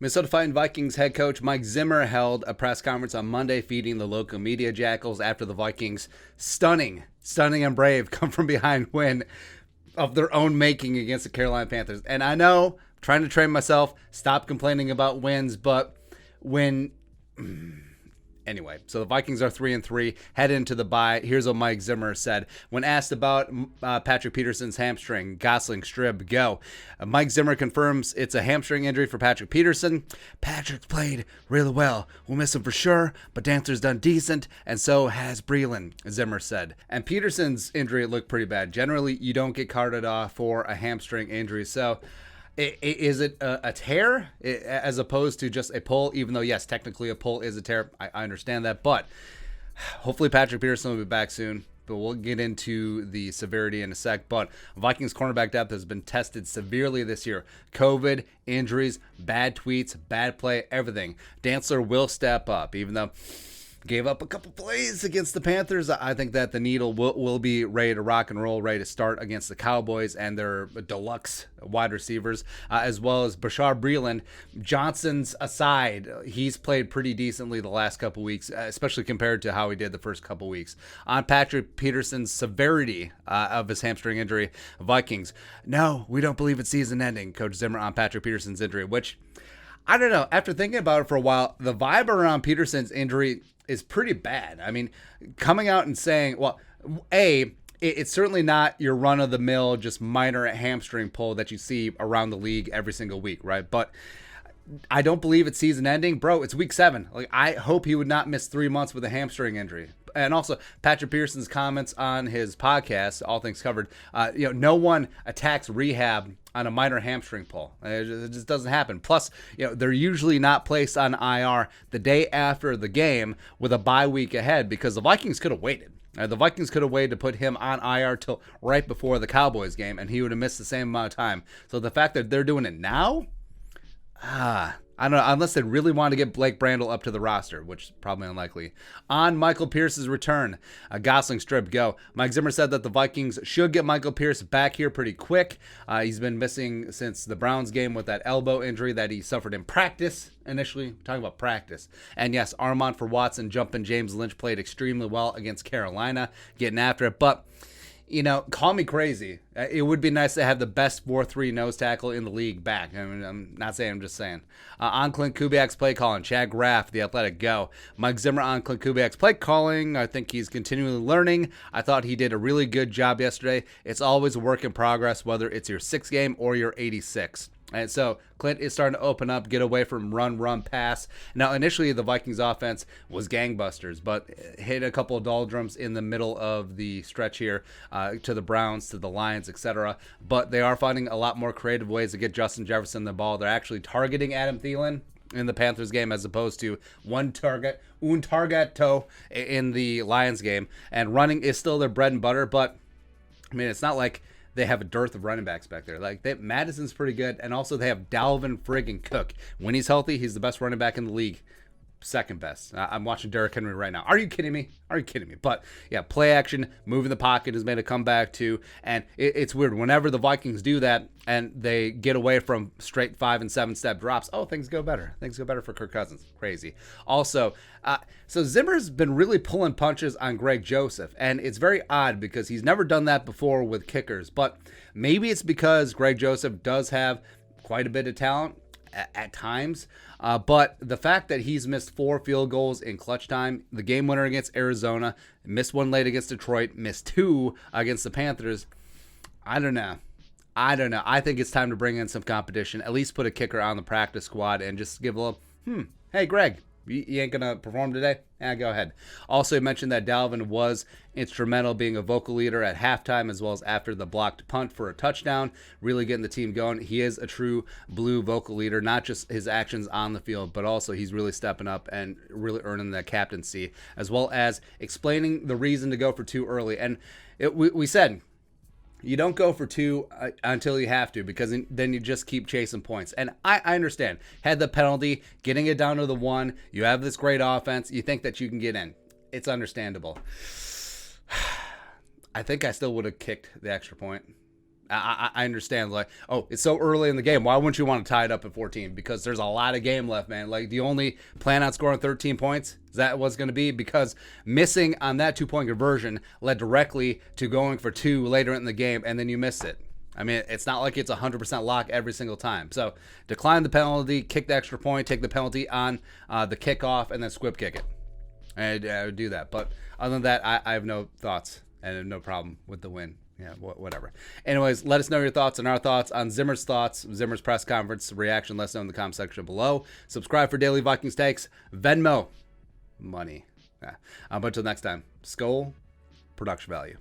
Minnesota Fighting Vikings head coach Mike Zimmer held a press conference on Monday feeding the local media jackals after the Vikings stunning and brave come from behind win of their own making against the Carolina Panthers. And I know, I'm trying to train myself, stop complaining about wins, but when... Anyway, so the Vikings are 3-3, head into the bye. Here's what Mike Zimmer said. When asked about Patrick Peterson's hamstring, Gosling, Strib, go. Mike Zimmer confirms it's a hamstring injury for Patrick Peterson. Patrick's played really well. We'll miss him for sure, but Dancer's done decent, and so has Breland, Zimmer said. And Peterson's injury looked pretty bad. Generally, you don't get carted off for a hamstring injury, so... Is it a tear as opposed to just a pull? Even though, yes, technically a pull is a tear. I understand that. But hopefully Patrick Peterson will be back soon. But we'll get into the severity in a sec. But Vikings cornerback depth has been tested severely this year. COVID, injuries, bad tweets, bad play, everything. Dantzler will step up, even though... gave up a couple plays against the Panthers. I think that the needle will be ready to rock and roll, ready to start against the Cowboys and their deluxe wide receivers, as well as Bashar Breeland. Johnson's aside, he's played pretty decently the last couple weeks, especially compared to how he did the first couple weeks. On Patrick Peterson's severity of his hamstring injury, Vikings, no, we don't believe it's season ending, Coach Zimmer on Patrick Peterson's injury, which... I don't know. After thinking about it for a while, the vibe around Peterson's injury is pretty bad. I mean, coming out and saying, well, it's certainly not your run-of-the-mill, just minor hamstring pull that you see around the league every single week, right? But I don't believe it's season ending. Bro, it's week 7. Like, I hope he would not miss 3 months with a hamstring injury. And also, Patrick Peterson's comments on his podcast, All Things Covered, no one attacks rehab on a minor hamstring pull. It just doesn't happen. Plus, they're usually not placed on IR the day after the game with a bye week ahead because the Vikings could have waited. The Vikings could have waited to put him on IR till right before the Cowboys game, and he would have missed the same amount of time. So the fact that they're doing it now, I don't know, unless they really want to get Blake Brandel up to the roster, which is probably unlikely. On Michael Pierce's return, Gosling, Strip, go. Mike Zimmer said that the Vikings should get Michael Pierce back here pretty quick. He's been missing since the Browns game with that elbow injury that he suffered in practice initially. Talking about practice. And yes, Armand for Watson, jumping James Lynch played extremely well against Carolina, getting after it. But... call me crazy. It would be nice to have the best 4-3 nose tackle in the league back. I mean, I'm not saying, I'm just saying. On Klint Kubiak's play calling, Chad Graff, the Athletic, go. Mike Zimmer on Klint Kubiak's play calling. I think he's continually learning. I thought he did a really good job yesterday. It's always a work in progress, whether it's your 6th game or your 86th. And so Klint is starting to open up, get away from run, pass. Now, initially, the Vikings offense was gangbusters, but hit a couple of doldrums in the middle of the stretch here to the Browns, to the Lions, etc. But they are finding a lot more creative ways to get Justin Jefferson the ball. They're actually targeting Adam Thielen in the Panthers game as opposed to un targeto in the Lions game. And running is still their bread and butter, but, I mean, it's not like they have a dearth of running backs back there. Madison's pretty good, and also they have Dalvin friggin' Cook. When he's healthy, he's the best running back in the league. Second best. I'm watching Derrick Henry right now. Are you kidding me? But yeah, play action, moving the pocket has made a comeback too. And it's weird. Whenever the Vikings do that and they get away from straight 5 and 7 step drops, things go better. Things go better for Kirk Cousins. Crazy. Also, so Zimmer's been really pulling punches on Greg Joseph. And it's very odd because he's never done that before with kickers. But maybe it's because Greg Joseph does have quite a bit of talent at times. But the fact that he's missed 4 field goals in clutch time, the game winner against Arizona, missed 1 late against Detroit, missed 2 against the Panthers, I don't know. I think it's time to bring in some competition, at least put a kicker on the practice squad and just give a little, hey, Greg, you ain't going to perform today? Go ahead. Also, he mentioned that Dalvin was instrumental being a vocal leader at halftime as well as after the blocked punt for a touchdown, really getting the team going. He is a true blue vocal leader, not just his actions on the field, but also he's really stepping up and really earning that captaincy, as well as explaining the reason to go for 2 early. And we said, you don't go for 2 until you have to, because then you just keep chasing points. And I understand. Had the penalty, getting it down to the 1, you have this great offense, you think that you can get in. It's understandable. I think I still would have kicked the extra point. I understand, like, oh, it's so early in the game. Why wouldn't you want to tie it up at 14? Because there's a lot of game left, man. Like, do you only plan on scoring 13 points? Is that what's going to be? Because missing on that 2-point conversion led directly to going for 2 later in the game, and then you missed it. I mean, it's not like it's 100% lock every single time. So decline the penalty, kick the extra point, take the penalty on the kickoff, and then squib kick it. And I would do that. But other than that, I have no thoughts and no problem with the win. Yeah, whatever. Anyways, let us know your thoughts and our thoughts on Zimmer's thoughts, Zimmer's press conference reaction. Let us know in the comment section below. Subscribe for daily Vikings takes. Venmo money. Yeah. But until next time, Skol, production value.